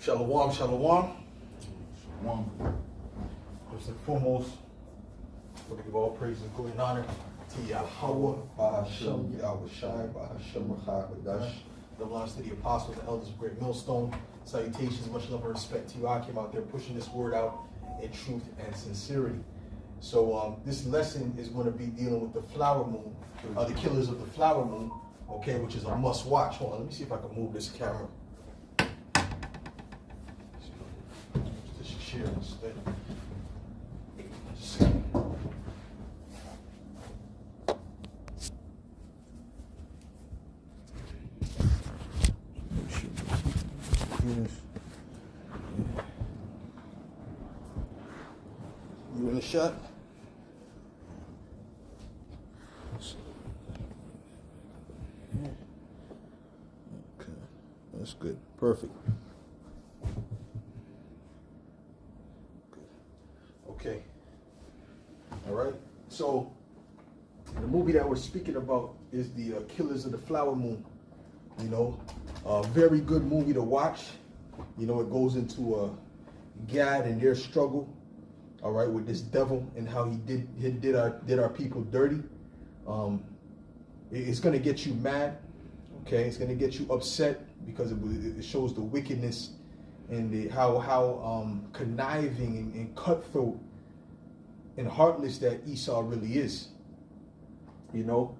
Shalom, shalom. One. First and foremost, I want to give all praise and glory and honor to Yahweh, Ba'ashem, Yahweh Shai, Ba'ashem, Rachai, B'dash. Double honors to the apostles, the elders of Great Millstone. Salutations, much love and respect to you. I came out there pushing this word out in truth and sincerity. So this lesson is going to be dealing with the flower moon, the killers of the flower moon, okay, which is a must watch. Hold on, let me see if I can move this camera. This chair instead. You in the shot? Okay, that's good. Perfect. Good. Okay. All right. So the movie that we're speaking about is the Killers of the Flower Moon. You know, a very good movie to watch. You know, it goes into Gad and their struggle. All right, with this devil and how he did our people dirty. It's gonna get you mad. Okay, it's gonna get you upset because it shows the wickedness and how conniving and cutthroat and heartless that Esau really is. You know,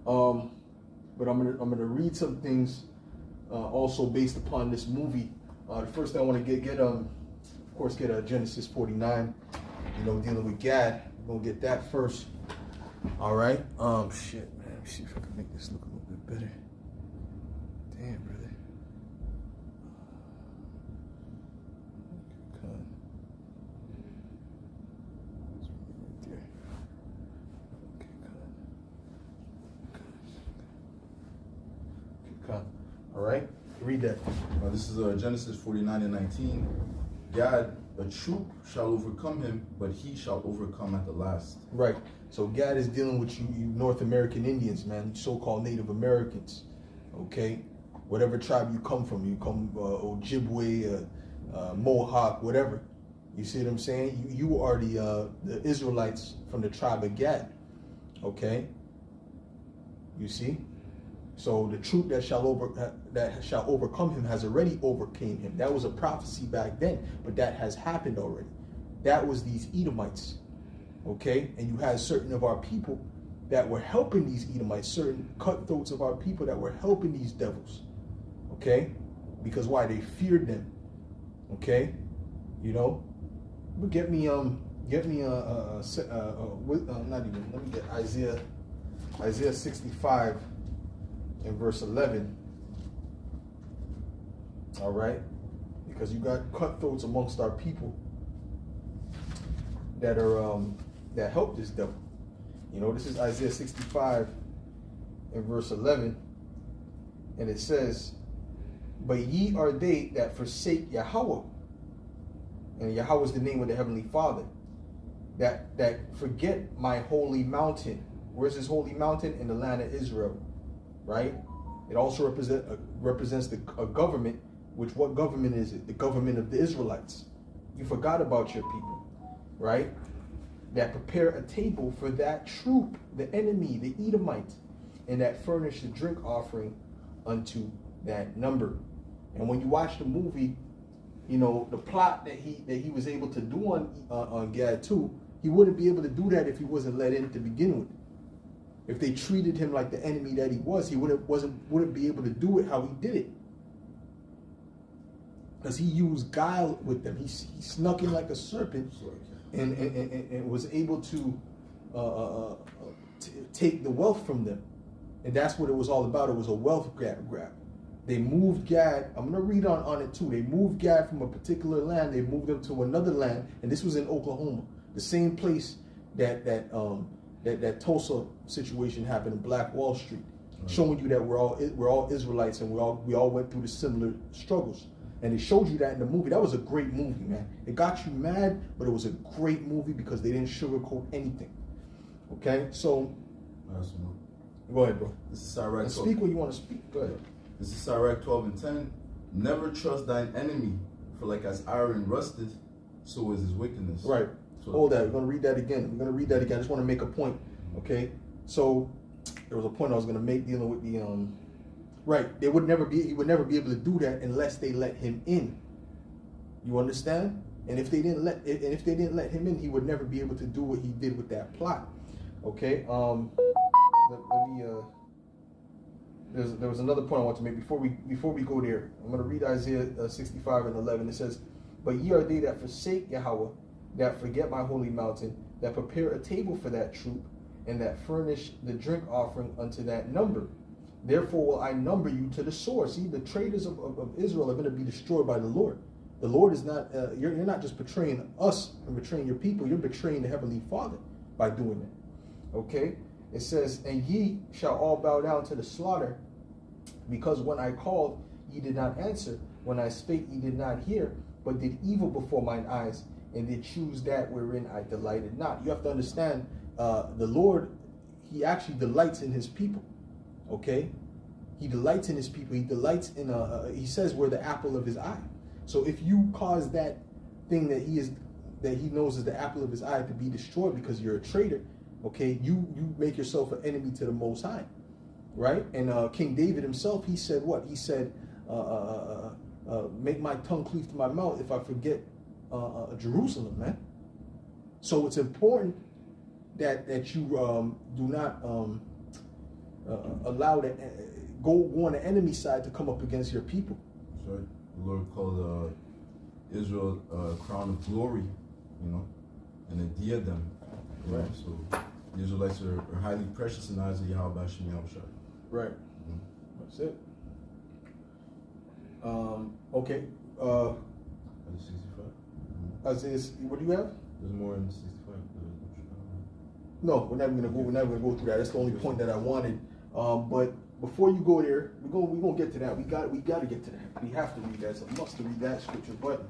but I'm gonna read some things also based upon this movie. The first thing I want to get of course, Genesis 49. You know, dealing with Gad. We're gonna get that first. All right. Shit, man. Let me see if I can make this look a little bit better. Damn, brother. Okay. Right there. Okay, all right. Read that. This is Genesis 49 and 19. Gad, a troop shall overcome him, but he shall overcome at the last. Right. So Gad is dealing with you North American Indians, man, so-called Native Americans. Okay? Whatever tribe you come from, Ojibwe, Mohawk, whatever. You see what I'm saying? You are the Israelites from the tribe of Gad. Okay? You see? So the troop that shall overcome him has already overcame him. That was a prophecy back then, but that has happened already. That was these Edomites, okay? And you had certain of our people that were helping these Edomites, certain cutthroats of our people that were helping these devils, okay? Because why? They feared them, okay? You know, but let me get Isaiah 65. In verse 11, all right, because you got cutthroats amongst our people that are that help this devil. You know, this is Isaiah 65 in verse 11, and it says, "But ye are they that forsake Yahweh," and Yahweh is the name of the Heavenly Father, that forget my holy mountain. Where's this holy mountain? In the land of Israel. Right? It also represents a government, which what government is it? The government of the Israelites. You forgot about your people, right? That prepare a table for that troop, the enemy, the Edomite, and that furnish the drink offering unto that number. And when you watch the movie, you know, the plot that he was able to do on Gad too, he wouldn't be able to do that if he wasn't let in to begin with. If they treated him like the enemy that he was, he wouldn't be able to do it how he did it. Because he used guile with them. He snuck in like a serpent and was able to take the wealth from them. And that's what it was all about. It was a wealth grab. They moved Gad. I'm going to read on it too. They moved Gad from a particular land. They moved him to another land. And this was in Oklahoma. The same place that Tulsa situation happened in Black Wall Street, right. Showing you that we're all Israelites and we all went through the similar struggles. And they showed you that in the movie. That was a great movie, man. It got you mad, but it was a great movie because they didn't sugarcoat anything. Okay, so go ahead, bro. This is Sirach. Speak what you want to speak. Go ahead. This is Sirach 12 and 10. Never trust thine enemy, For like as iron rusteth, so is his wickedness. Right. So Hold that. We're going to read that again. We're going to read that again. I just want to make a point. Okay. So there was a point I was going to make dealing with the right. He would never be able to do that unless they let him in. You understand? And if they didn't let him in, he would never be able to do what he did with that plot. Okay. Let me there was another point I want to make before we go there. I'm going to read Isaiah 65:11. It says, "But ye are they that forsake Yahweh, that forget my holy mountain, that prepare a table for that troop, and that furnish the drink offering unto that number. Therefore will I number you to the sword." See, the traitors of Israel are going to be destroyed by the Lord. The Lord is not, you're not just betraying us and betraying your people, you're betraying the Heavenly Father by doing that. Okay? It says, "And ye shall all bow down to the slaughter, because when I called, ye did not answer. When I spake, ye did not hear, but did evil before mine eyes, and did choose that wherein I delighted not." You have to understand, the Lord, he actually delights in his people. Okay? He delights in his people. He delights in, he says we're the apple of his eye. So if you cause that thing that he knows is the apple of his eye to be destroyed because you're a traitor, okay, you make yourself an enemy to the Most High, right? And King David himself, he said what? He said, "Make my tongue cleave to my mouth if I forget Jerusalem," man. So it's important that you do not allow go on the enemy side to come up against your people. That's right. The Lord called Israel a crown of glory, you know, and a diadem. Right. So the Israelites are highly precious in the eyes of Yahweh Hashem Yahushua. Right. Mm-hmm. That's it. Okay. Isaiah 65. Mm-hmm. Isaiah, what do you have? There's more in 65. No, we're never gonna go through that. That's the only point that I wanted. But before you go there, we're gonna get to that. We got to get to that. We have to read that. It's a must to read that scripture. But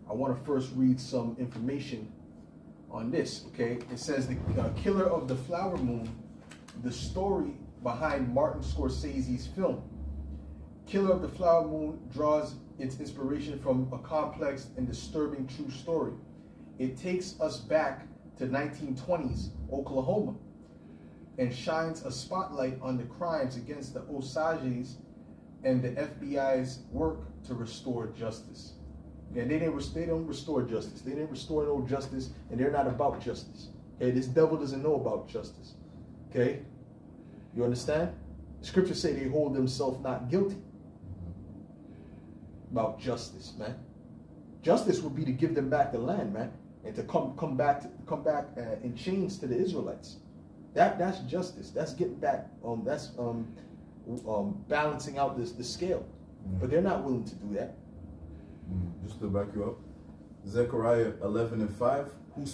I want to first read some information on this. Okay, it says the Killer of the Flower Moon, the story behind Martin Scorsese's film. Killer of the Flower Moon draws its inspiration from a complex and disturbing true story. It takes us back to 1920s Oklahoma and shines a spotlight on the crimes against the Osages and the FBI's work to restore justice. And they don't restore justice. They didn't restore no justice, and they're not about justice. Okay, this devil doesn't know about justice. Okay, you understand? The scriptures say they hold themselves not guilty about justice, man. Justice would be to give them back the land, man, and to come back in chains to the Israelites. That's justice. That's getting back. That's balancing out the scale. But they're not willing to do that. Just to back you up, Zechariah 11:5. I'm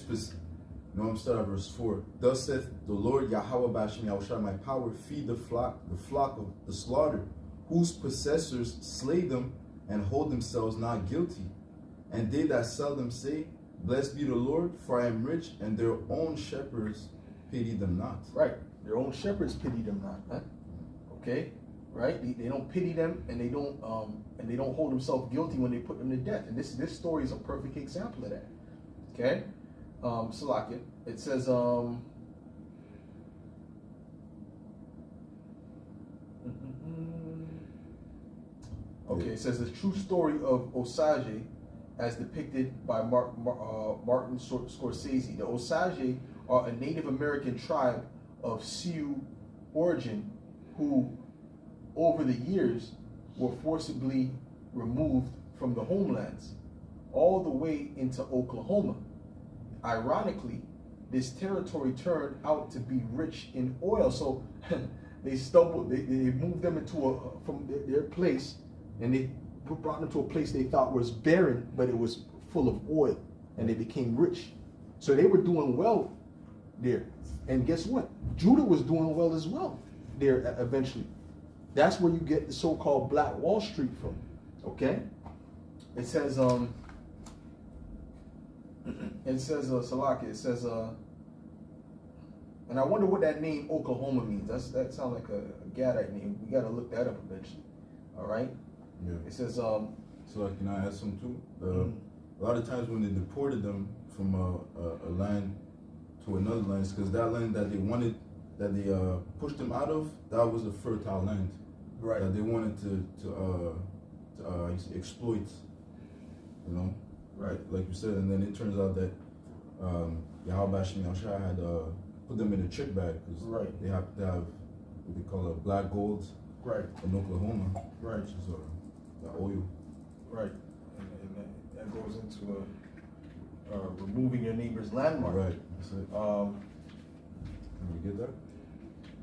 starting at verse 4. "Thus saith the Lord Yahweh Bashim Yahushua, my power feed the flock of the slaughter, whose possessors slay them and hold themselves not guilty. And they that sell them say, Blessed be the Lord, for I am rich, and their own shepherds pity them not." Right. Their own shepherds pity them not, huh? Okay? Right? They don't pity them, and they don't hold themselves guilty when they put them to death. And this story is a perfect example of that. Okay? Salakia. It says okay, it says the true story of Osage as depicted by Martin Scorsese. The Osage are a Native American tribe of Sioux origin who, over the years, were forcibly removed from the homelands all the way into Oklahoma. Ironically, this territory turned out to be rich in oil, so they moved them from their place, and they brought them to a place they thought was barren, but it was full of oil, and they became rich. So they were doing well there. And guess what? Judah was doing well as well there eventually. That's where you get the so-called Black Wall Street from. Okay? It says, Salaki, it says, and I wonder what that name Oklahoma means. That sounds like a Gadite name. We got to look that up eventually. All right? Yeah. It says, So like, can I add some too? A lot of times when they deported them from a land to another land, it's because that land that they wanted, that they pushed them out of, that was a fertile land. Right. That they wanted to exploit, you know. Right. Like you said, and then it turns out that Yahweh Shem Yahushua had put them in a trick bag because Right. they have to have what they call a black gold Right. in Oklahoma, Right. which is the oil. Right. And that goes into removing your neighbor's landmark. Right. That's it. Can we get that?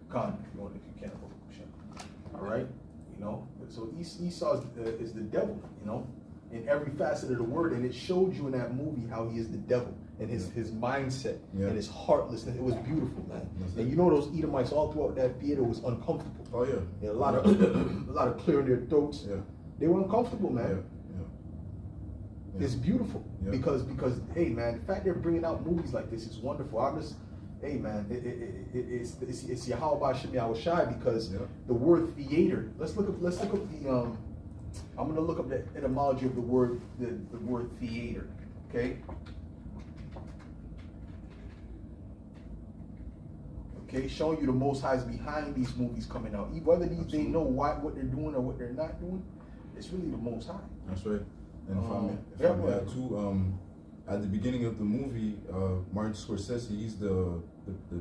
Khan, if you want, if you can. All right. You know, so Esau is the devil. You know, in every facet of the word, and it showed you in that movie how he is the devil and his mindset and his heartlessness. It was beautiful, man. And you know those Edomites all throughout that theater was uncomfortable. Oh yeah. And a lot of clearing their throats. Yeah. They were uncomfortable, man. Yeah. It's beautiful because hey, man, the fact they're bringing out movies like this is wonderful. I'm just, hey, man, it's Yahweh Shem Yahushai because the word theater. Let's look up the I'm gonna look up the etymology of the word theater. Okay. Okay, showing you the Most High is behind these movies coming out. Whether they know what they're doing or what they're not doing, it's really the Most High. That's right. And if I may add too, at the beginning of the movie, Martin Scorsese, he's the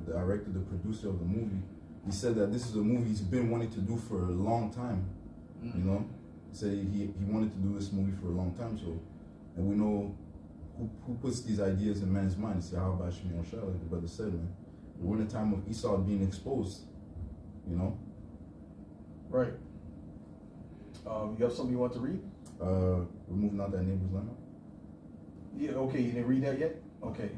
director, the producer of the movie. He said that this is a movie he's been wanting to do for a long time. You know, he said he wanted to do this movie for a long time. So, and we know who puts these ideas in man's mind. It's Yahweh Shem Yahushua, like the brother said, man. We're in a time of Esau being exposed. You know. Right. You have something you want to read? We're moving out that neighbor's land. Yeah, okay, you didn't read that yet? Okay.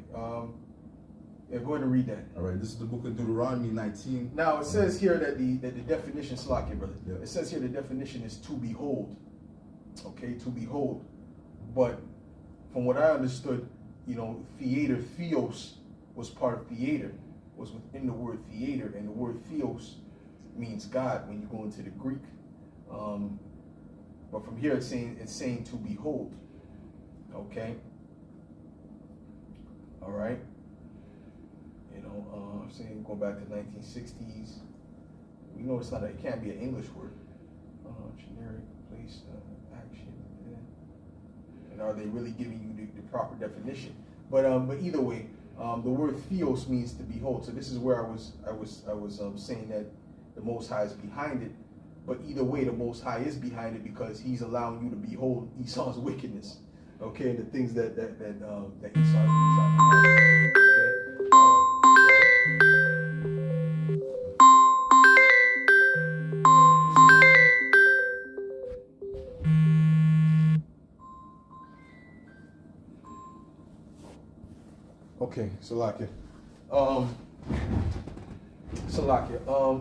Yeah, go ahead and read that. All right, this is the book of Deuteronomy 19. Now, it says here that the definition, Slakia, brother. Yeah. It says here the definition is to behold. Okay, to behold. But from what I understood, you know, theater, theos, was part of theater, was within the word theater, and the word theos means God when you go into the Greek. But from here it's saying to behold. Okay. All right. You know, I'm saying go back to 1960s. We know it can't be an English word. Generic place action. And are they really giving you the proper definition? But either way, the word theos means to behold. So this is where I was saying that the Most High is behind it. But either way, the Most High is behind it because He's allowing you to behold Esau's wickedness, okay, and the things that Esau behind. Okay, Salakia.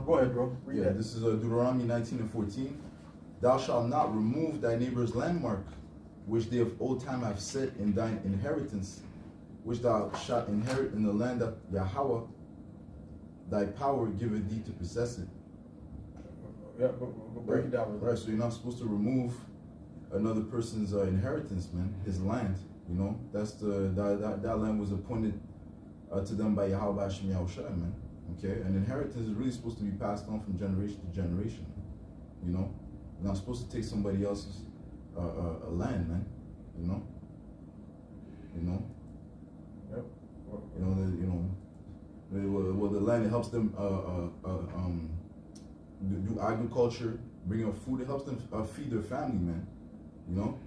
Go ahead, bro. Read that. This is Deuteronomy 19 and 14. Thou shalt not remove thy neighbor's landmark, which they of old time have set in thine inheritance, which thou shalt inherit in the land that Yahweh, thy power, giveth thee to possess it. Yeah, go break it down. Right, so you're not supposed to remove another person's inheritance, man, his land. You know, that's that land was appointed to them by Yahweh Shem Yahushua, man. Okay, and inheritance is really supposed to be passed on from generation to generation. You know, you're not supposed to take somebody else's land, man. You know. Yep. Well, the land, it helps them do agriculture, bring up food. It helps them feed their family, man. You know.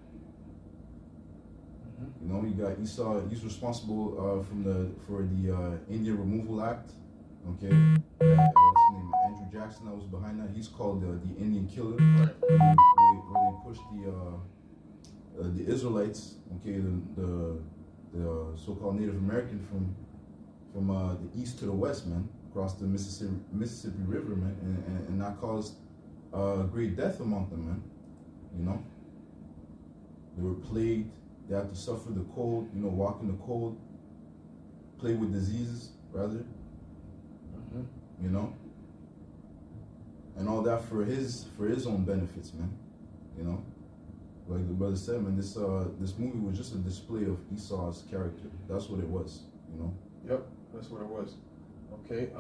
You know, you got Esau. He's responsible for the Indian Removal Act. Okay, what's his name? Andrew Jackson, that was behind that. He's called the Indian Killer. Right. Where they pushed the Israelites, okay, the so-called Native American from the east to the west, man, across the Mississippi River, man, and that caused great death among them, man. You know, they were plagued. They had to suffer the cold, you know, walk in the cold, play with diseases, rather. You know, and all that for his own benefits, man. You know, Like the brother said, man, this movie was just a display of Esau's character. That's what it was, you know. Yep, that's what it was. Okay.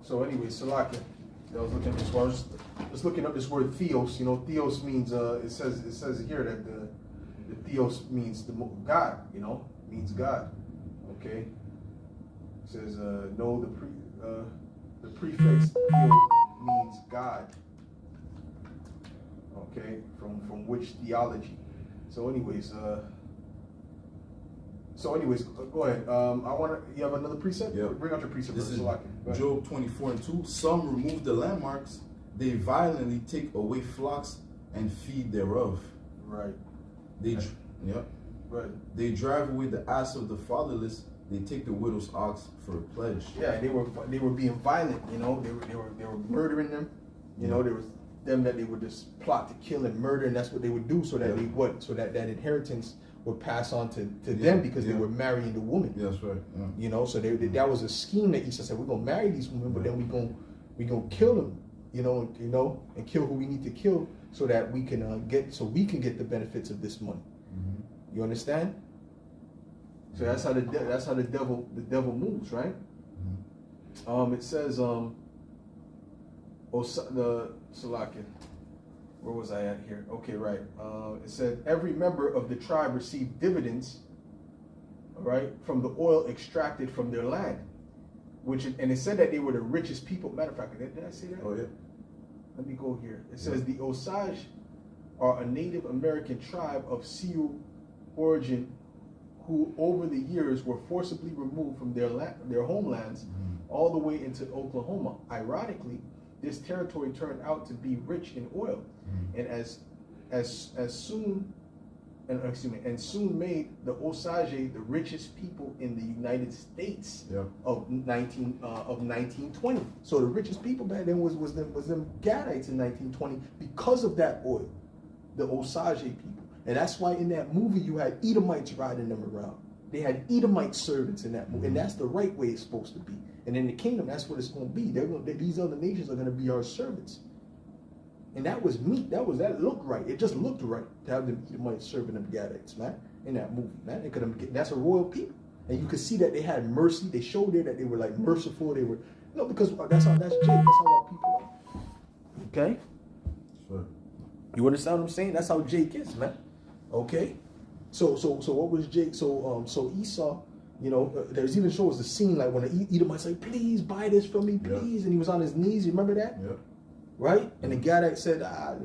So anyway, Salakia. I was looking at this. Well, I was just looking up this word theos. You know, theos means it says here that the theos means God. You know, means God. Okay. It says no, the prefix theo means God. Okay, from which theology. So anyways, go ahead. You have another precept? Yeah. Bring out your precept. This is Salakia. Job 24:2. Some remove the landmarks, they violently take away flocks and feed thereof. Right. Right. They drive away the ass of the fatherless. They take the widow's ox for a pledge. Yeah, they were being violent. You know, they were murdering them. You know, there was them that they would just plot to kill and murder, and that's what they would do, so that that inheritance would pass on to them, because they were marrying the woman. Yeah, that's right. Yeah. You know, so that was a scheme that Esau said, we're gonna marry these women, but then we gonna kill them. You know, and kill who we need to kill, so that we can get the benefits of this money. Mm-hmm. You understand? So that's how the devil moves, right? Mm-hmm. It says the Salakia. Where was I at here? Okay, right. It said every member of the tribe received dividends, all right, from the oil extracted from their land, and it said that they were the richest people. Matter of fact, did I say that? Oh yeah. Let me go here. It says the Osage are a Native American tribe of Sioux origin, who over the years were forcibly removed from their homelands all the way into Oklahoma. Ironically, this territory turned out to be rich in oil, and soon made the Osage the richest people in the United States of 1920. So the richest people back then was them Gadites in 1920 because of that oil, the Osage people. And that's why in that movie you had Edomites riding them around. They had Edomite servants in that movie, and that's the right way it's supposed to be. And in the kingdom, that's what it's going to be. These other nations are going to be our servants. And that was meat. That looked right. It just looked right to have them Edomites serving them Gadites, man, in that movie, man. That's a royal people. And you could see that they had mercy. They showed there that they were like merciful. They were, because that's Jake. That's how our people are. Okay? Sure. You understand what I'm saying? That's how Jake is, man. Okay? So what was Jake? So Esau, there's even shows the scene like when the Edomites like, please buy this from me, please. And he was on his knees. You remember that? Yeah. Right? And the Gadite said, buy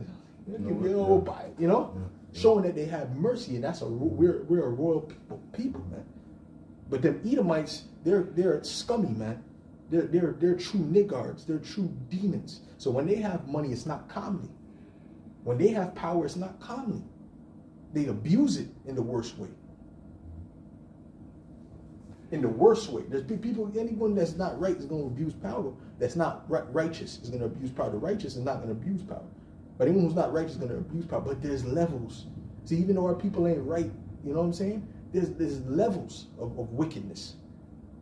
it, showing that they have mercy, and we're a royal people, man. But them Edomites, they're scummy, man. They're true niggards. They're true demons. So when they have money, it's not calmly. When they have power, it's not calmly. They abuse it in the worst way. In the worst way. There's people, anyone that's not right is going to abuse power. That's not righteous is going to abuse power. The righteous is not going to abuse power. But anyone who's not righteous is going to abuse power. But there's levels. See, even though our people ain't right, you know what I'm saying? There's levels of wickedness.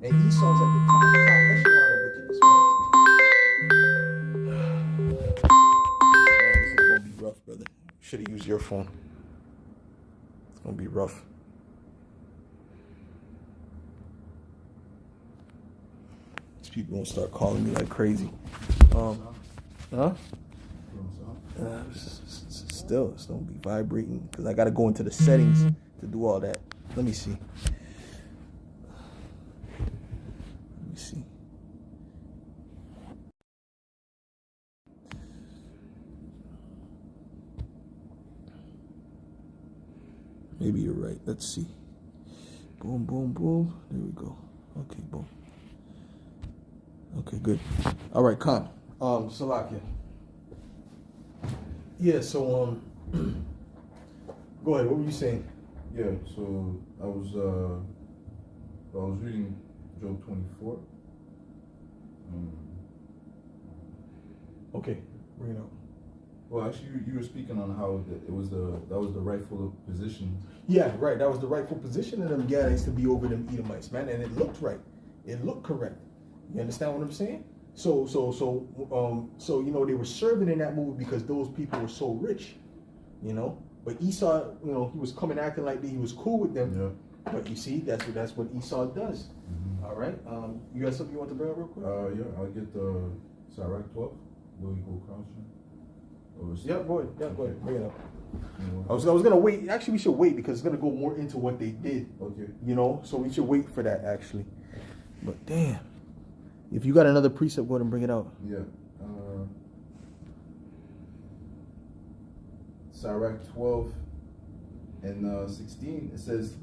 And Esau's at the top echelon of wickedness, man. This is going to be rough, brother. Should have used your phone. It's going to be rough. People gonna start calling me like crazy. Still, it's gonna be vibrating because I gotta go into the settings to do all that. Let me see. Maybe you're right. Let's see. Boom, boom, boom. There we go. Okay, boom. Okay, good. All right, Khan. Salakia. Yeah, so go ahead. What were you saying? Yeah, so I was reading Job 24. Okay, bring it up. Well, actually, you were speaking on how that was the rightful position. Yeah, right. That was the rightful position of them Gadites to be over them Edomites, man. And it looked right. It looked correct. You understand what I'm saying? So you know, they were serving in that movie because those people were so rich, you know. But Esau, you know, he was coming acting like he was cool with them. Yeah. But you see, that's what Esau does. All right. You got something you want to bring up real quick? Yeah, I'll get the Sirach 12. Will you go crouching? Yeah, go ahead. Yeah, go ahead. Bring it up. You I was gonna wait. Actually, we should wait because it's gonna go more into what they did. Okay. You know, so we should wait for that actually. But damn, if you got another precept, go ahead and bring it out. Yeah. Sirach 12 and 16, it says,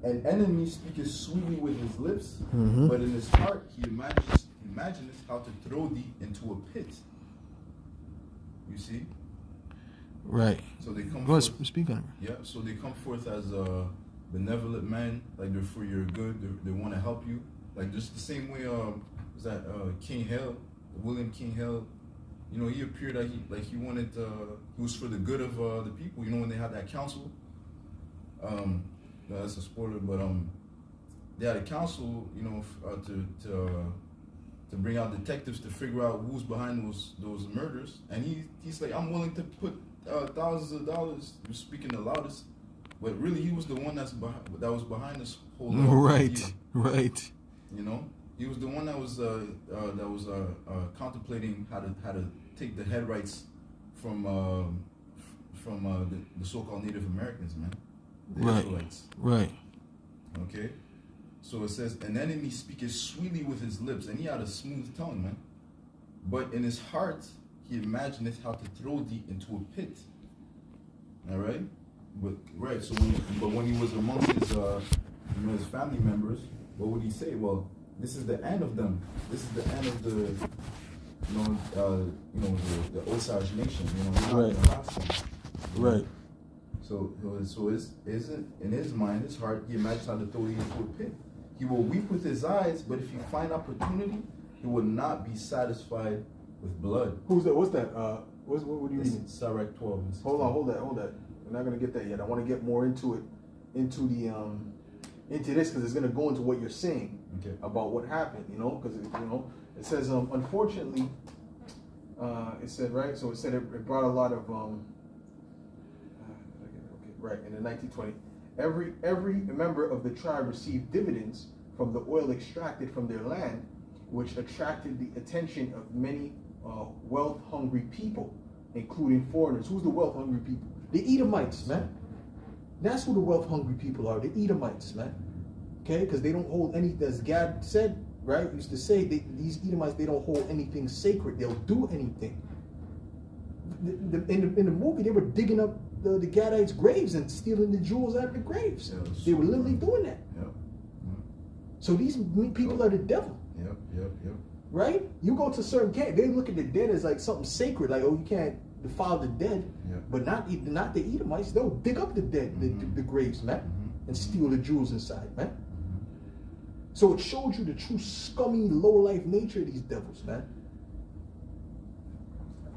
an enemy speaketh sweetly with his lips, but in his heart he imagineth how to throw thee into a pit. You see? Right. So they come Go ahead, forth, speak on it. yeah, so they come forth as a benevolent man, like they're for your good, they want to help you. Like just the same way was that King Hale, William King Hale, you know, he appeared that he wanted he was for the good of the people, you know, when they had that council. No, that's a spoiler, but they had a council, you know, to bring out detectives to figure out who's behind those murders, and he's like, I'm willing to put thousands of dollars. You're speaking the loudest, but really he was the one that was behind this whole right. You know, he was the one that was contemplating how to take the head rights from the so-called Native Americans, man. The Israelites. Right. Okay. So it says, an enemy speaketh sweetly with his lips, and he had a smooth tongue, man. But in his heart he imagineth how to throw thee into a pit. All right. But right. So when he was amongst his family members, what would he say? Well, this is the end of them. This is the end of the the Osage nation. You know, we're not gonna last them. Right. So isn't in his mind, his heart, he imagines how to throw you into a pit. He will weep with his eyes, but if he find opportunity, he will not be satisfied with blood. Who's that? What's that? What do you mean? Sirach 12 and 16. Hold that. We're not gonna get that yet. I want to get more into it, into this, because it's gonna go into what you're saying about what happened. You know, because it says unfortunately, it said right. So it said it brought a lot of right, in the 1920, every member of the tribe received dividends from the oil extracted from their land, which attracted the attention of many wealth-hungry people, including foreigners. Who's the wealth-hungry people? The Edomites, man. That's who the wealth-hungry people are, the Edomites, man. Okay, because they don't hold any, as Gad said, right, used to say, these Edomites, they don't hold anything sacred. They'll do anything. In the movie, they were digging up the Gadites' graves and stealing the jewels out of the graves. Yeah, they were literally doing that. Yep. So these people are the devil. Yep. Right? You go to certain camp, they look at the dead as like something sacred, like, oh, you can't defile the dead. Yep. But not the Edomites. They'll dig up the dead, the graves, man, and steal the jewels inside, man. So it showed you the true scummy, low-life nature of these devils, man.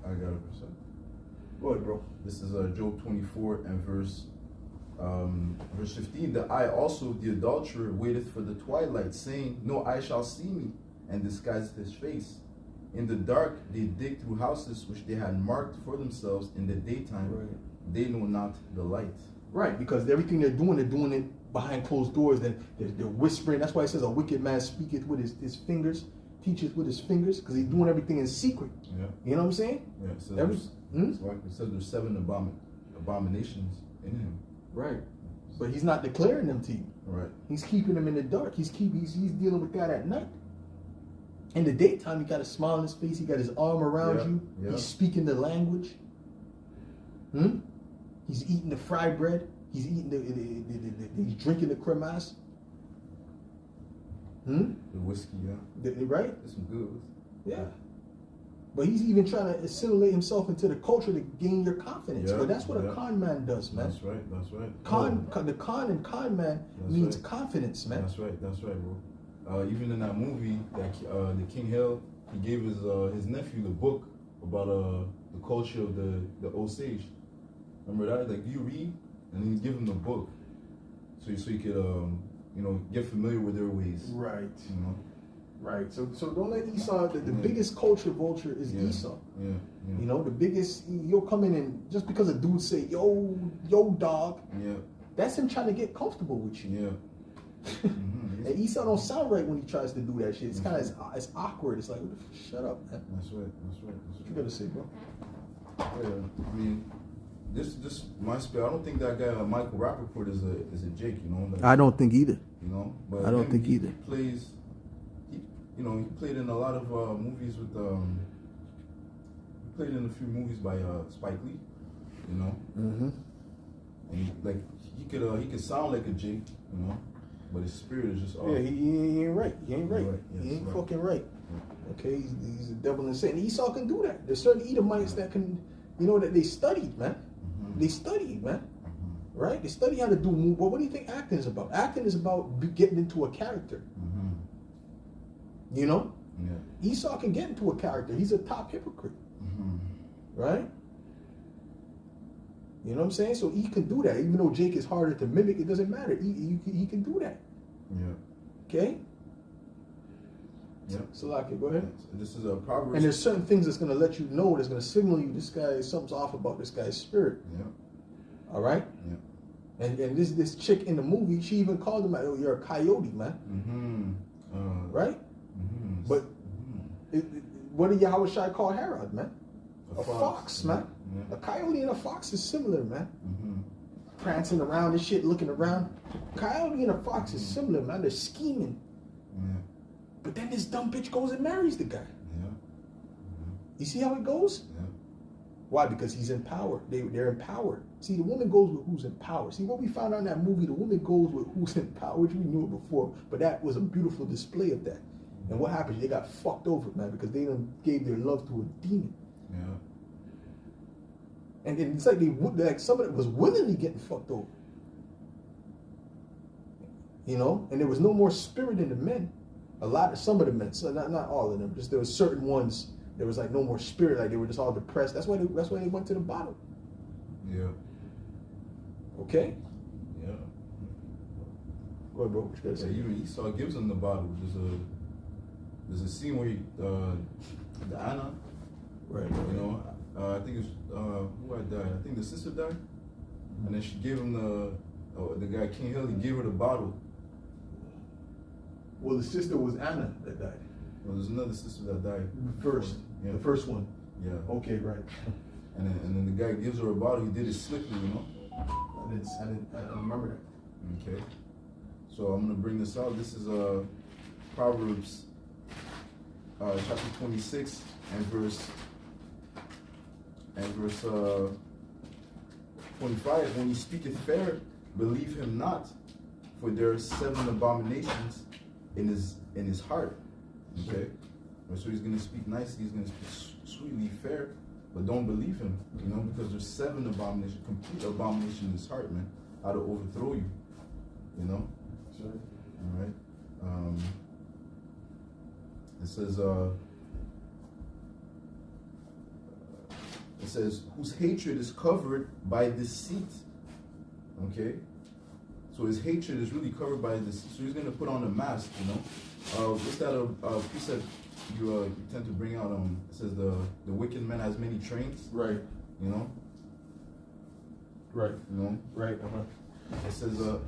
I got a percent. Go ahead, bro. This is Job 24 and verse 15. The eye also, the adulterer, waiteth for the twilight, saying, no eye shall see me, and disguiseth his face. In the dark they dig through houses which they had marked for themselves in the daytime. Right. They know not the light. Right, because everything they're doing it behind closed doors. Then they're whispering. That's why it says a wicked man speaketh with his fingers, teacheth with his fingers, because he's doing everything in secret. Yeah. You know what I'm saying? Yeah. So it says there's 7 abominations in him. Right. But he's not declaring them to you. Right. He's keeping them in the dark. He's dealing with that at night. In the daytime, he got a smile on his face. He got his arm around you. Yeah. He's speaking the language. He's eating the fried bread. He's eating he's drinking the cremas. The whiskey, yeah. Right? That's some good. Yeah. But he's even trying to assimilate himself into the culture to gain your confidence. Yeah, but that's what a con man does, man. That's right. The con man means confidence, man. That's right, bro. Even in that movie, the King Hale, he gave his nephew the book about the culture of the Osage. Remember that? Like, do you read? And then he give him the book, so he could get familiar with their ways. Right. Right. So don't let Esau. The biggest culture vulture is Esau. Yeah. You know, the biggest. You'll come in and just because a dude say yo dog. Yeah. That's him trying to get comfortable with you. Yeah. And Esau don't sound right when he tries to do that shit. It's kind of it's awkward. It's like, shut up, man. That's right. What you gotta say, bro? Yeah. I mean, this my spirit. I don't think that guy Michael Rappaport is a Jake. You know. Like, I don't think either. You know. But I don't think either. He plays. He played in a lot of movies with. He played in a few movies by Spike Lee. You know. Mm-hmm. And he could sound like a Jake. You know. But his spirit is just off. Yeah, he ain't right. He ain't right. Yes, he ain't right. fucking right. Yeah. Okay, he's the devil and Satan. Esau can do that. There's certain Edomites that can, that they studied, man. Mm-hmm. They studied, man. Mm-hmm. Right? They study how to do move. But what do you think acting is about? Acting is about getting into a character. Mm-hmm. You know? Yeah. Esau can get into a character. He's a top hypocrite. Mm-hmm. Right? You know what I'm saying? So he can do that. Even though Jake is harder to mimic, it doesn't matter. He can do that. Yeah. Okay? Yeah. Salaki, go ahead. This is a Proverbs. And there's certain things that's going to let you know, that's going to signal you something's off about this guy's spirit. Yeah. All right? Yeah. And this chick in the movie, she even called him, oh, you're a coyote, man. Mm-hmm. Right? Mm-hmm. But what did Yahweh Shai call Herod, man? A fox, man. Yeah. A coyote and a fox is similar, man. Mm-hmm. Prancing around and shit, looking around. Coyote and a fox is similar, man. They're scheming. Yeah. But then this dumb bitch goes and marries the guy. Yeah. You see how it goes? Yeah. Why? Because he's in power. They're empowered. See, the woman goes with who's in power. See, what we found out in that movie, the woman goes with who's in power, which we knew it before, but that was a beautiful display of that. And what happened? They got fucked over, man, because they done gave their love to a demon. Yeah. And it's like some of it was willingly getting fucked over. You know? And there was no more spirit in the men. Some of the men, so not all of them, just there were certain ones, there was like no more spirit, like they were just all depressed. That's why they went to the bottom. Yeah. Okay? Yeah. Go ahead, bro. What you gotta say? Even Esau gives him the bottle. There's a scene where the Anna, Right. you know, I think it's who had died. I think the sister died, and then she gave him the guy King Hill. He gave her the bottle. Well, the sister was Anna that died. Well, there's another sister that died. Yeah. The first one. Yeah. Okay, right. And then the guy gives her a bottle. He did it slickly, you know. I don't remember that. Okay. So I'm gonna bring this out. This is Proverbs chapter 26 and verse 25. When he speaketh fair, believe him not, for there are 7 abominations in his heart. Okay. So he's gonna speak nicely. He's gonna speak sweetly, fair, but don't believe him. You know, because there's 7 abominations, complete abomination in his heart, man. How to overthrow you. You know. Sure. All right. It says, whose hatred is covered by deceit. Okay? So his hatred is really covered by deceit. So he's going to put on a mask, you know? What's that precept you tend to bring out? It says the wicked man has many trains. Right. You know? Right. You know? Right. It says, it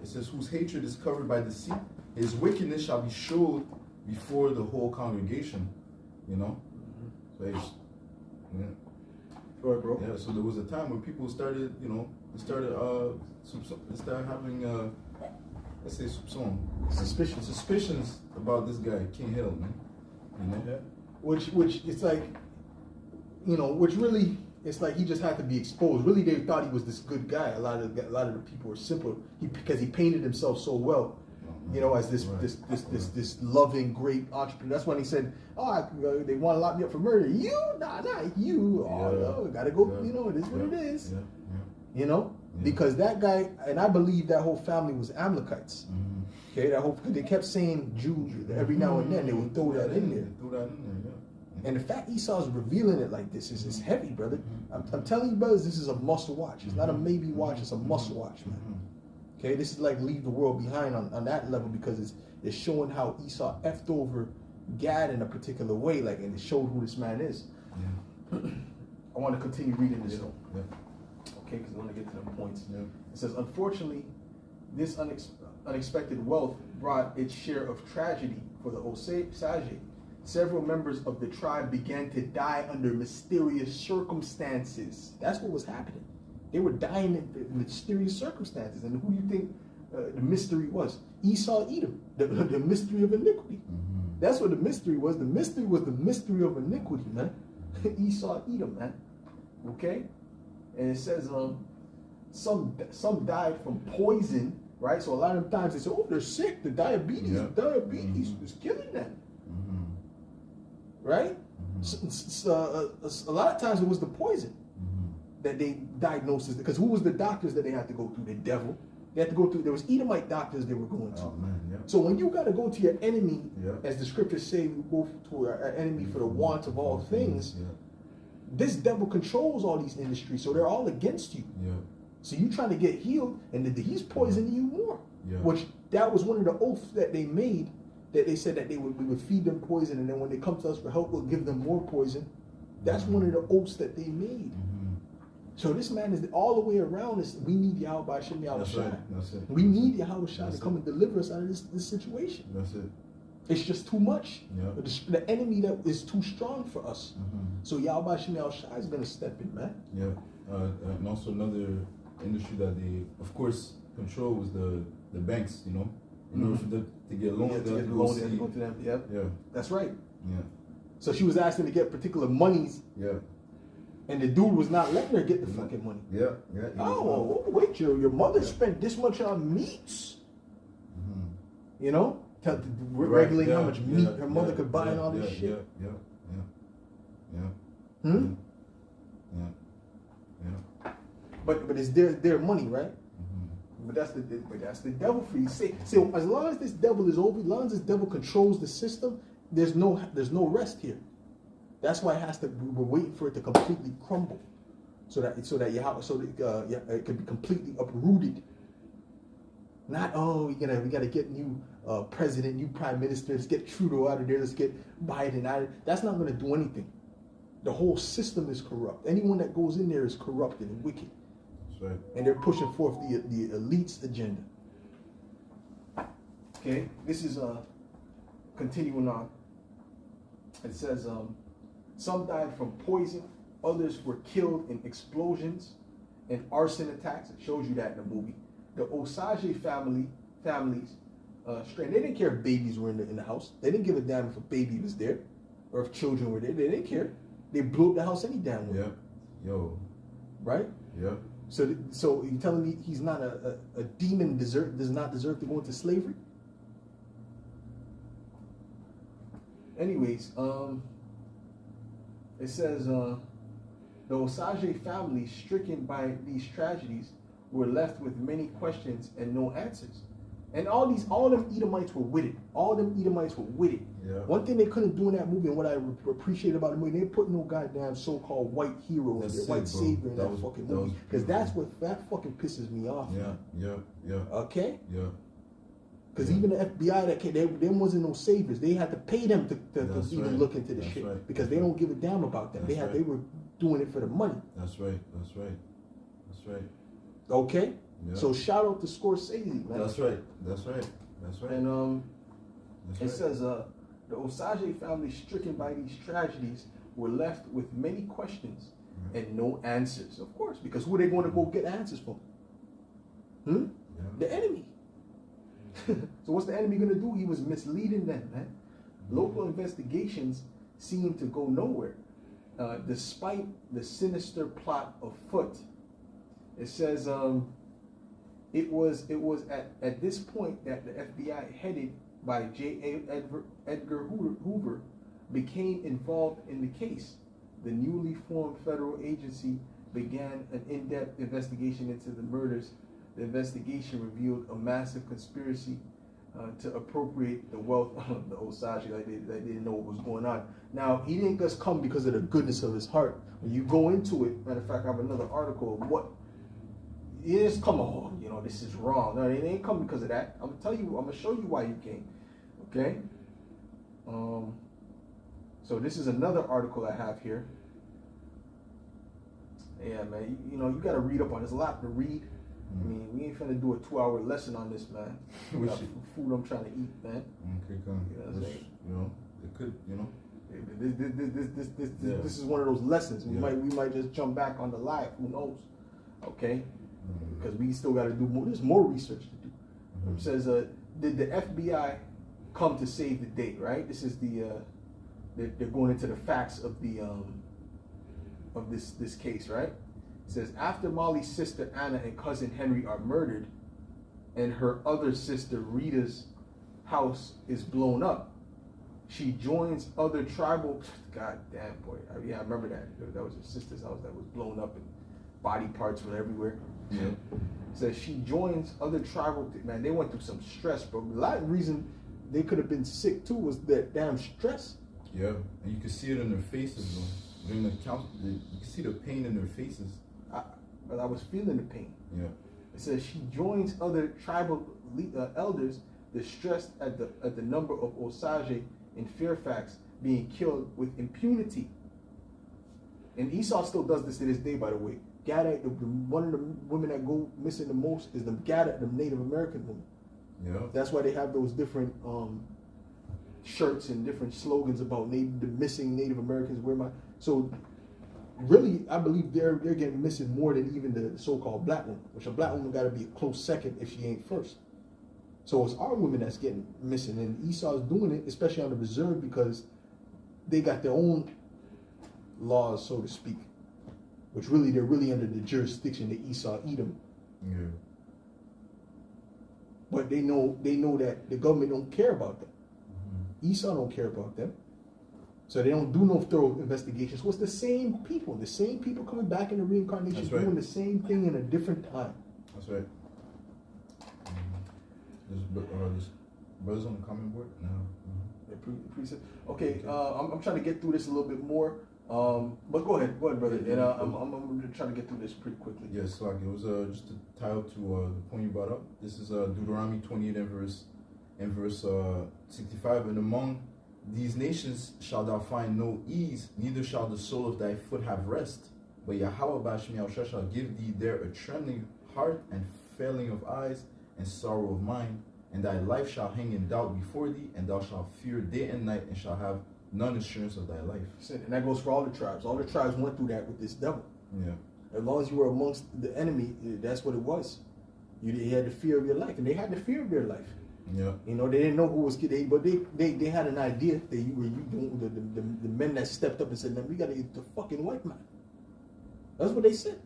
says, whose hatred is covered by deceit, his wickedness shall be showed before the whole congregation. You know? So yeah. Go ahead, bro. Yeah, so there was a time when people started, you know, they started having, let's say, some suspicions about this guy, King Hill, man. You know? Yeah. Which it's like, you know, which really, it's like he just had to be exposed. Really, they thought he was this good guy. A lot of the people were simple because he painted himself so well. You know, as this loving, great entrepreneur. That's when he said, "Oh, they want to lock me up for murder." You, not you. Oh, no, gotta go. Yeah. You know, it is what it is. Yeah. Yeah. You know, because that guy, and I believe that whole family was Amalekites. Mm-hmm. Okay, they kept saying Jews every now and then. They would throw that in there. And the fact Esau's revealing it like this is heavy, brother. I'm telling you, brothers, this is a must watch. It's not a maybe watch. It's a must watch, man. Okay, this is like Leave the World Behind on that level because It's showing how Esau effed over Gad in a particular way, like, and it showed who this man is. Yeah. I want to continue reading this Yeah. though. Yeah. Okay, because I want to get to the points. Yeah. It says, unfortunately, this unexpected wealth brought its share of tragedy for the Osage. Several members of the tribe began to die under mysterious circumstances. That's what was happening. They were dying in mysterious circumstances. And who do you think the mystery was? Esau, Edom, the mystery of iniquity. Mm-hmm. That's what the mystery was. The mystery was the mystery of iniquity, man. Esau, Edom, man. Okay? And it says, some died from poison, right? So a lot of times they say, oh, they're sick. The diabetes Mm-hmm. is killing them, Mm-hmm. right? Mm-hmm. A lot of times it was the poison Mm-hmm. that they diagnosed as, because who was the doctors that they had to go through? The devil. They had to go through, there was Edomite doctors they were going to. Oh man, yeah. So when you got to go to your enemy, Yeah. as the scriptures say, we go to our enemy for the want of all things, Yeah. this devil controls all these industries, so they're all against you. Yeah. So you trying to get healed, and he's poisoning you more. Yeah. Which that was one of the oaths that they made, that they said that we would feed them poison, and then when they come to us for help, we'll give them more poison. That's one of the oaths that they made. Mm-hmm. So this man is all the way around us. We need Yahweh Shem Yahweh That's Shai. right. That's it. We need Yahweh Shai to That's come it. and deliver us out of this situation. That's it. It's just too much. Yeah. The enemy that is too strong for us. Mm-hmm. So Yahweh Shem Yahweh Shai is going to step in, man. Yeah. And also another industry that they, of course, control was the banks. You know, in order for them to get loans, To they get have the to go loan, they have to see. go to them. Yep. Yeah. That's right. Yeah. So she was asking to get particular monies, Yeah. and the dude was not letting her get the fucking money. Yeah. Yeah. He was, Oh, wait, your mother Yeah. spent this much on meats. Mhm. You know, Right, regulating yeah, how much yeah, meat her mother yeah, could buy and all yeah, this yeah, shit. Yeah. Yeah. Yeah. Hmm? Yeah. Yeah. But it's their money, right? Mhm. But that's the devil for you. See, as long as this devil is over, as long as this devil controls the system, there's no rest here. That's why we're waiting for it to completely crumble, so that it can be completely uprooted. Not we gotta get new president, new prime minister. Let's get Trudeau out of there. Let's get Biden out of there. That's not gonna do anything. The whole system is corrupt. Anyone that goes in there is corrupted and wicked. That's right. And they're pushing forth the elite's agenda. Okay, this is continuing on. It says some died from poison, others were killed in explosions and arson attacks. It shows you that in the movie. The Osage families, they didn't care if babies were in the house. They didn't give a damn if a baby was there or if children were there. They didn't care. They blew up the house any damn way. Yeah. Yo. Right? Yeah. So you're telling me he's not a demon, does not deserve to go into slavery? Anyways, it says the Osage family stricken by these tragedies were left with many questions and no answers. And all them Edomites were with it. All them Edomites were with it. Yeah. One thing they couldn't do in that movie, and what I appreciate about the movie, they put no goddamn so-called white hero in there, white savior in that fucking movie. Because that fucking pisses me off. Yeah. Man. Yeah. Yeah. Okay? Yeah. Because even the FBI that came, them wasn't no saviors. They had to pay them to even right. look into this That's shit. right. Because they don't give a damn about them. That's They were doing it for the money. That's right. That's right. That's right. Okay? Yeah. So shout out to Scorsese, man. That's right. That's right. That's right. And That's it right. says the Osage family stricken by these tragedies were left with many questions and no answers. Of course, because who are they going to go get answers from? Yeah. The enemy. So what's the enemy going to do? He was misleading them, man. Local investigations seemed to go nowhere, despite the sinister plot afoot. It says it was at this point that the FBI, headed by J. Edgar Hoover, became involved in the case. The newly formed federal agency began an in-depth investigation into the murders. The investigation revealed a massive conspiracy to appropriate the wealth of the Osage. They didn't know what was going on. Now, he didn't just come because of the goodness of his heart. When you go into it, matter of fact, I have another article of what. He didn't come, this is wrong. No, it ain't come because of that. I'm gonna show you why you came. Okay. So this is another article I have here. Yeah, man. You got to read up on. There's a lot to read. I mean, we ain't finna do a 2-hour lesson on this, man. We got food I'm trying to eat, man. Okay, come. It could, This is one of those lessons. We might just jump back on the live. Who knows? Okay, because we still got to do more. There's more research to do. It says, did the FBI come to save the day? Right. This is they're going into the facts of the of this case, right? It says, after Molly's sister Anna and cousin Henry are murdered, and her other sister Rita's house is blown up, she joins other tribal. God damn, boy! I remember that. That was her sister's house that was blown up, and body parts were everywhere. Yeah. It says she joins other tribal. Man, they went through some stress, bro. A lot of reason they could have been sick too was that damn stress. Yeah, and you can see it in their faces, though. During the count, you can see the pain in their faces. But I was feeling the pain. Yeah. It says she joins other tribal elders distressed at the number of Osage in Fairfax being killed with impunity. And Esau still does this to this day, by the way. One of the women that go missing the most is the Native American woman. Yeah. That's why they have those different shirts and different slogans about the missing Native Americans. So really, I believe they're getting missing more than even the so-called black woman, which a black woman got to be a close second if she ain't first. So it's our women that's getting missing, and Esau's doing it, especially on the reserve, because they got their own laws, so to speak, which really they're really under the jurisdiction of Esau, Edom. Yeah. But they know that the government don't care about them. Esau don't care about them. So they don't do no thorough investigations. So it's the same people coming back in the reincarnation, doing the same thing in a different time. That's right. There's brothers on the comment board? No. Okay, I'm trying to get through this a little bit more. But go ahead, brother. And I'm trying to get through this pretty quickly. Yes, like it was just a title to the point you brought up. This is Deuteronomy 28 and verse 65. And among these nations shall thou find no ease, neither shall the sole of thy foot have rest. But Yahweh Bashmi Yahushua shall give thee there a trembling heart and failing of eyes and sorrow of mind. And thy life shall hang in doubt before thee, and thou shalt fear day and night, and shall have none assurance of thy life. And that goes for all the tribes. All the tribes went through that with this devil. Yeah. As long as you were amongst the enemy, that's what it was. You had the fear of your life, and they had the fear of their life. Yeah. They didn't know who was kidding, but they had an idea that the men that stepped up and said, "Man, we got to eat the fucking white man." That's what they said.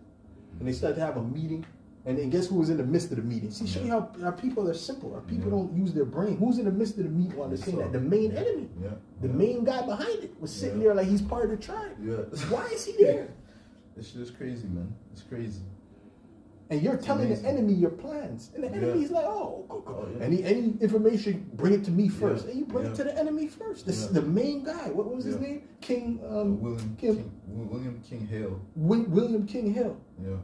And they started to have a meeting. And then guess who was in the midst of the meeting? See, show you how our people are simple. Our people don't use their brain. Who's in the midst of the meeting while they're saying that? The main enemy. Yeah. The main guy behind it was sitting there like he's part of the tribe. Yeah. Why is he there? This shit is crazy, man. It's crazy. And you're telling the enemy your plans. And the enemy's like, any information, bring it to me first. And you bring it to the enemy first. This is the main guy. What was his name? William King Hale. William King Hale. Yeah.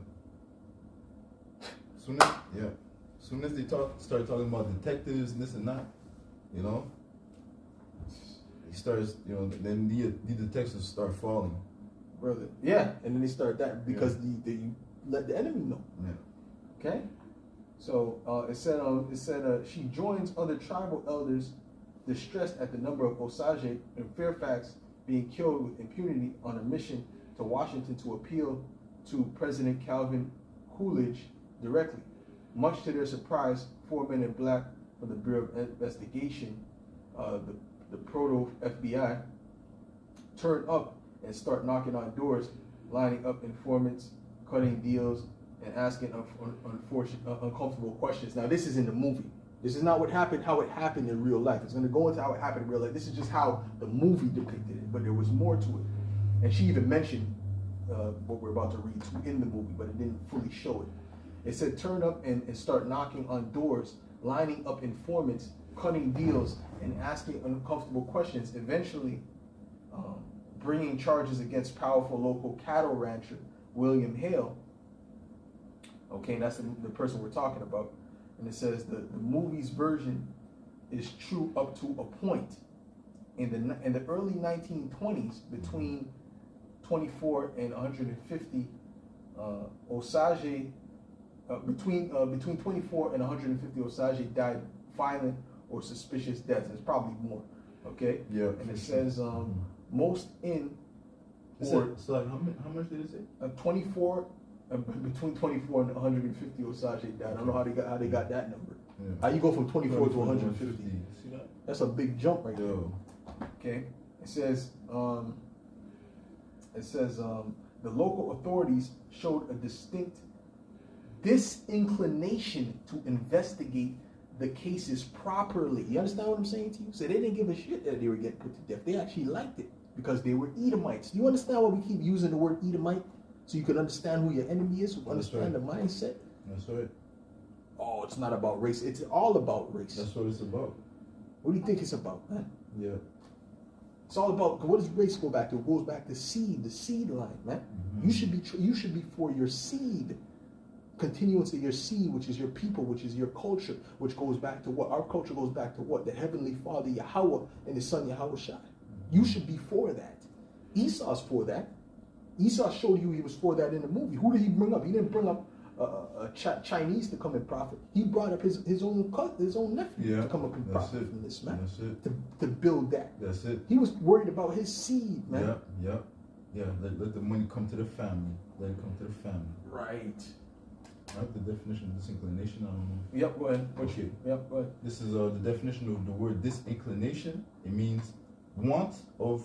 Soon as they start talking about detectives and this and that, he starts, then the detectives start falling. Brother. Yeah, and then they start that because you let the enemy know. Yeah. Okay? So it said she joins other tribal elders distressed at the number of Osage in Fairfax being killed with impunity on a mission to Washington to appeal to President Calvin Coolidge directly. Much to their surprise, 4 men in black from the Bureau of Investigation, the proto-FBI, turn up and start knocking on doors, lining up informants, cutting deals, and asking uncomfortable questions. Now, this is in the movie. This is not how it happened in real life. It's going to go into how it happened in real life. This is just how the movie depicted it, but there was more to it. And she even mentioned what we're about to read in the movie, but it didn't fully show it. It said turn up and start knocking on doors, lining up informants, cutting deals, and asking uncomfortable questions, eventually bringing charges against powerful local cattle rancher William Hale. Okay, that's the person we're talking about. And it says the movie's version is true up to a point. In the early 1920s, between 24 and 150, Osage, between 24 and 150, Osage died violent or suspicious deaths. There's probably more. Okay. Yeah. And it says most in. So like how much did it say? 24, between 24 and 150 Osage died. I don't know how they got that number. Yeah. How you go from 24 to 150? See that? That's a big jump right there. Yo. Okay. It says the local authorities showed a distinct disinclination to investigate the cases properly. You understand what I'm saying to you? So they didn't give a shit that they were getting put to death. They actually liked it because they were Edomites. Do you understand why we keep using the word Edomite? So you can understand who your enemy is, understand the mindset. That's right. Oh, it's not about race. It's all about race. That's what it's about. What do you think it's about, man? Yeah. It's all about, what does race go back to? It goes back to seed, the seed line, man. Mm-hmm. You should be for your seed. Continuance of your seed, which is your people, which is your culture, which goes back to what? Our culture goes back to what? The Heavenly Father, Yahweh, and His Son, Yahweh Shai. You should be for that. Esau's for that. Esau showed you he was for that in the movie. Who did he bring up? He didn't bring up a Chinese to come and profit. He brought up his own nephew to come up and profit from this, man. That's it. To build that. That's it. He was worried about his seed, man. Yeah. Let the money come to the family. Let it come to the family. Right. I have the definition of disinclination. Yep, go ahead. Okay. Yep, go ahead. This is the definition of the word disinclination. It means want of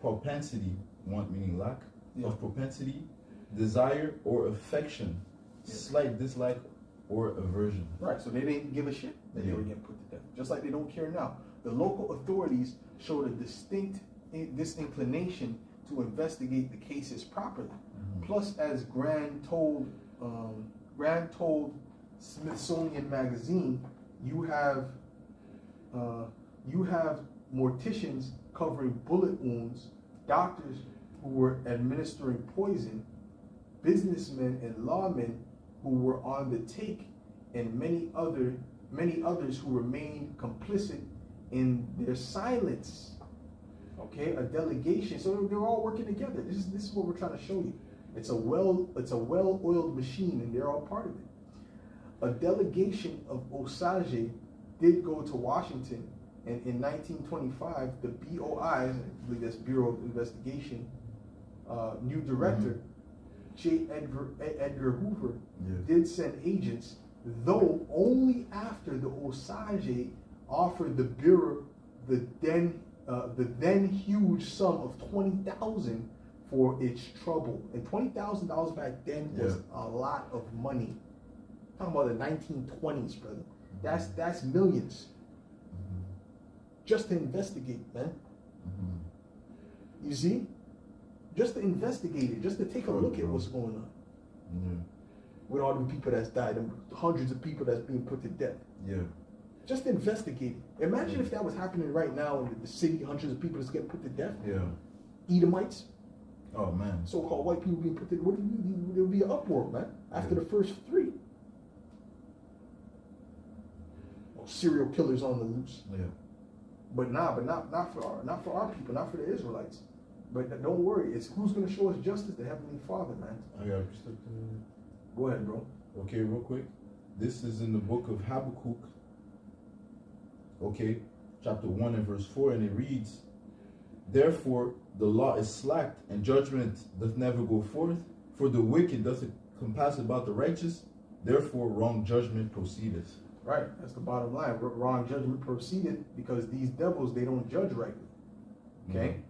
propensity, want meaning lack, of propensity, desire or affection, slight dislike or aversion. Right, so they didn't give a shit that they were getting put to death. Just like they don't care now. The local authorities showed a distinct disinclination to investigate the cases properly. Mm-hmm. Plus, as Grant told Smithsonian Magazine, you have morticians covering bullet wounds, doctors who were administering poison, businessmen and lawmen who were on the take, and many others who remained complicit in their silence. Okay, a delegation. So they're all working together. This is what we're trying to show you. It's a well-oiled machine, and they're all part of it. A delegation of Osage did go to Washington, and in 1925, the BOI, I believe that's Bureau of Investigation, new director, J. Edgar Hoover, did send agents, though only after the Osage offered the Bureau the then huge sum of $20,000 for its trouble. And $20,000 back then was a lot of money. I'm talking about the 1920s, brother. That's millions. Just to investigate, man. You see? Just to investigate it, just to take a look at what's going on. With all the people that's died, and hundreds of people that's being put to death. Just investigate it. Imagine if that was happening right now in the city, hundreds of people that's getting put to death. Edomites. Oh man. So-called white people being put to death. There would be an uproar, man. After the first three. Serial killers on the loose. But not for our people, not for the Israelites. But don't worry, it's who's going to show us justice? The Heavenly Father, man. I got Go ahead, bro. Okay, real quick. This is in the book of Habakkuk. Okay, chapter 1 and verse 4, and it reads, "Therefore the law is slacked, and judgment doth never go forth. For the wicked doth compass about the righteous. Therefore wrong judgment proceedeth." Right, that's the bottom line. Wrong judgment proceeded because these devils, they don't judge rightly. Okay?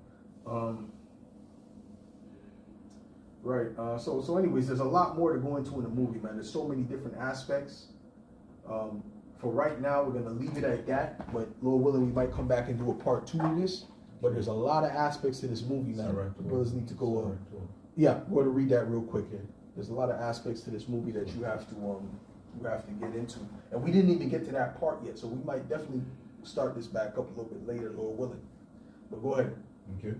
So anyways, there's a lot more to go into in the movie, man. There's so many different aspects. For right now, we're going to leave it at that. But Lord willing, we might come back and do a part 2 of this. But there's a lot of aspects to this movie, man. The brothers need to go we're going to read that real quick here. There's a lot of aspects to this movie that you have to get into. And we didn't even get to that part yet, so we might definitely start this back up a little bit later, Lord willing. But go ahead. Okay.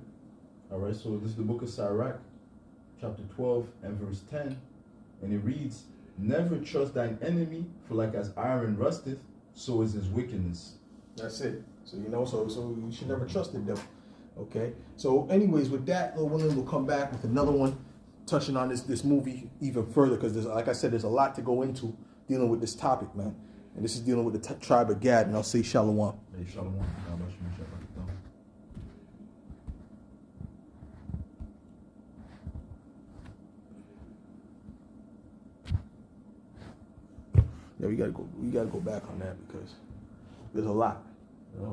All right, so this is the book of Sirach, chapter 12 and verse 10. And it reads, "Never trust thine enemy, for like as iron rusteth, so is his wickedness. That's it. So so you should never trust the devil. Okay. So, anyways, with that, Lord willing, we'll come back with another one, touching on this movie even further, because like I said, there's a lot to go into dealing with this topic, man. And this is dealing with the tribe of Gad, and I'll say Shalom. Hey, Shalom. Yeah, we gotta go back on that because there's a lot.